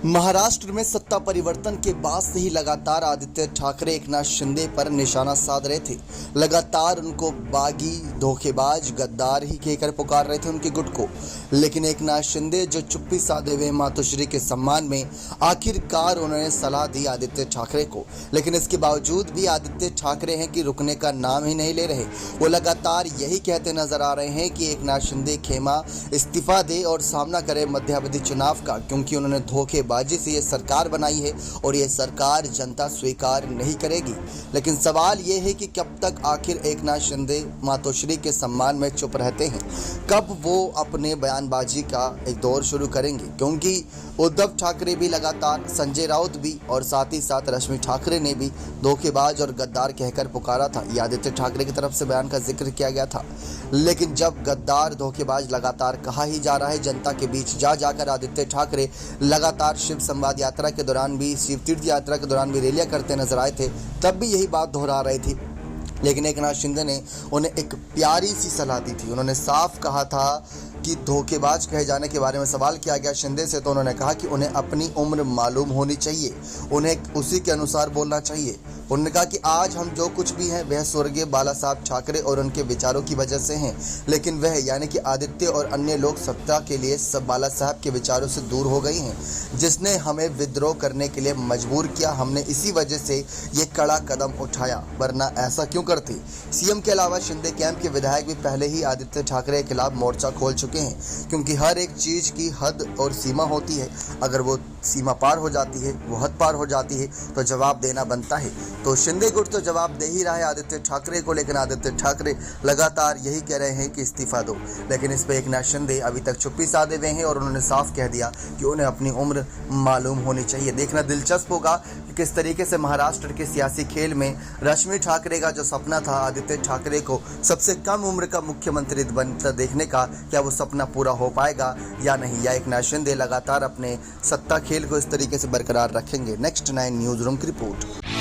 महाराष्ट्र में सत्ता परिवर्तन के बाद से ही लगातार आदित्य ठाकरे एकनाथ शिंदे पर निशाना साध रहे थे। लगातार उनको बागी, धोखेबाज, गद्दार ही कहकर पुकार रहे थे उनके गुट को। लेकिन एकनाथ शिंदे जो चुप्पी साधे हुए मातोश्री के सम्मान में आखिरकार उन्होंने सलाह दी आदित्य ठाकरे को। लेकिन इसके बावजूद भी आदित्य ठाकरे हैं कि रुकने का नाम ही नहीं ले रहे। वो लगातार यही कहते नजर आ रहे हैं कि एकनाथ शिंदे खेमा इस्तीफा दे और सामना करे मध्यावधि चुनाव का, क्योंकि उन्होंने धोखेबाजी से ये सरकार बनाई है और ये सरकार जनता स्वीकार नहीं करेगी। लेकिन सवाल ये है कि कब तक आखिर एकनाथ शिंदे मातोश्री के सम्मान में चुप रहते हैं, कब वो अपने बयानबाजी का एक दौर शुरू करेंगे, क्योंकि उद्धव ठाकरे भी लगातार, संजय राउत भी और साथ ही साथ रश्मि ठाकरे ने भी धोखेबाज और गद्दार कहकर पुकारा था। ये आदित्य ठाकरे की तरफ से बयान का जिक्र किया गया था। लेकिन जब गद्दार, धोखेबाज लगातार कहा ही जा रहा है, जनता के बीच जा जाकर आदित्य ठाकरे लगातार शिव संवाद यात्रा के दौरान भी, शिव तीर्थ यात्रा के दौरान भी रैलियां करते नजर आए थे, तब भी यही बात दोहरा रहे थे। लेकिन एकनाथ शिंदे ने उन्हें एक प्यारी सी सलाह दी थी। उन्होंने साफ कहा था कि धोखेबाज कहे जाने के बारे में सवाल किया गया शिंदे से, तो उन्होंने कहा कि उन्हें अपनी उम्र मालूम होनी चाहिए, उन्हें उसी के अनुसार बोलना चाहिए। उन्होंने कहा कि आज हम जो कुछ भी हैं वह स्वर्गीय बाला साहब ठाकरे और उनके विचारों की वजह से हैं, लेकिन वह यानी कि आदित्य और अन्य लोग सत्ता के लिए सब बाला साहब के विचारों से दूर हो गई हैं, जिसने हमें विद्रोह करने के लिए मजबूर किया। हमने इसी वजह से ये कड़ा कदम उठाया, वरना ऐसा क्यों करते। सीएम के अलावा शिंदे कैंप के विधायक भी पहले ही आदित्य ठाकरे के खिलाफ मोर्चा खोल चुके हैं, क्योंकि हर एक चीज की हद और सीमा होती है। अगर वो सीमा पार हो जाती है, वो हद पार हो जाती है, तो जवाब देना बनता है। तो शिंदे गुट तो जवाब दे ही रहा है आदित्य ठाकरे को, लेकिन आदित्य ठाकरे लगातार यही कह रहे हैं कि इस्तीफा दो। लेकिन इस पर एकनाथ शिंदे अभी तक चुप्पी साधे हुए हैं और उन्होंने साफ कह दिया कि उन्हें अपनी उम्र मालूम होनी चाहिए। देखना दिलचस्प होगा कि किस तरीके से महाराष्ट्र के सियासी खेल में रश्मि ठाकरे का जो सपना था आदित्य ठाकरे को सबसे कम उम्र का मुख्यमंत्री बनता देखने का, क्या वो सपना पूरा हो पाएगा या नहीं, या एकनाथ शिंदे लगातार अपने सत्ता खेल को इस तरीके से बरकरार रखेंगे। नेक्स्ट 9 न्यूज़ रूम की रिपोर्ट।